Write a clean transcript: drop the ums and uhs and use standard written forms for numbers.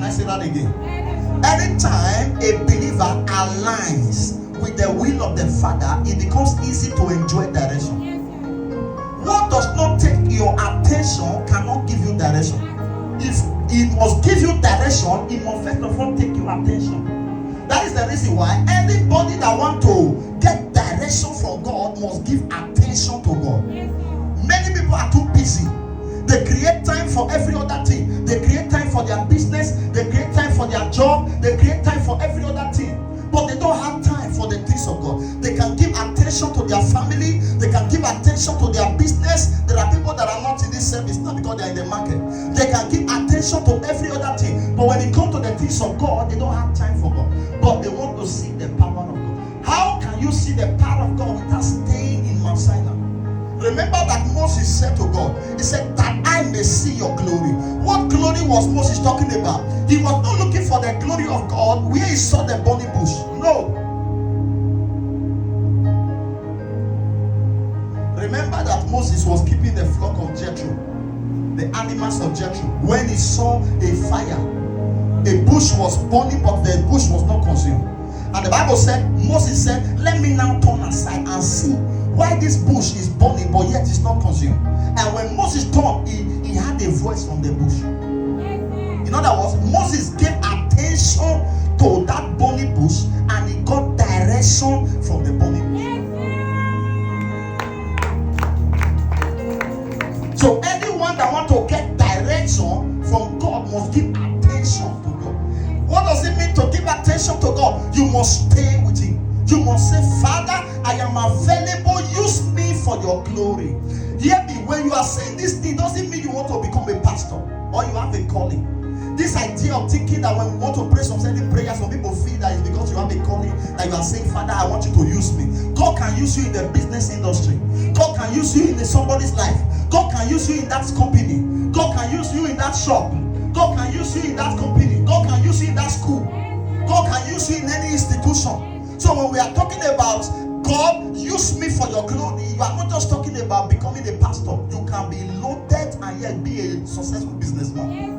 I say that again? Anytime a believer aligns with the will of the Father, it becomes easy to enjoy direction. What does not take your attention cannot give you direction. If it must give you direction, it must first of all take your attention. That is the reason why anybody that wants to get direction from God must give attention to God. Many people are too busy. They create time for every other thing. They create time for their business. They create time for their job. They create time for every other thing. But they don't have time for the things of God. They can give attention to their family. They can give attention to their business. There are people that are not in this service not because they are in the market. They can give attention to every other thing. But when it comes to the things of God, they don't have time for God. But they want to see the power of God. How can you see the power of God without staying in Mount Sinai? Remember that Moses said to God, he said, that I may see your glory. What glory was Moses talking about? He was not looking for the glory of God where he saw the burning bush. No. Remember that Moses was keeping the flock of Jethro, the animals of Jethro. When he saw a fire, a bush was burning, but the bush was not consumed. And the Bible said, Moses said, let me now turn aside and see why this bush is burning, but yet it's not consumed. And when Moses turned, he had a voice from the bush. In other words, Moses gave attention to that burning bush, and he got direction from the burning bush. So anyone that wants to get direction from God must give attention to God. What does it mean to give attention to God? You must stay with Him. You must say, Father, I am available. Use me for your glory. Hear me, when you are saying this thing, doesn't mean you want to become a pastor or you have a calling. This idea of thinking that when we want to pray some certain prayers, some people feel that it's because you have a calling, that you are saying, Father, I want you to use me. God can use you in the business industry. God can use you in somebody's life. God can use you in that company. God can use you in that shop. God can use you in that company. God can use you in that school. God can use you in any institution. So when we are talking about God, use me for your glory, you are not just talking about becoming a pastor. You can be loaded and yet be a successful businessman.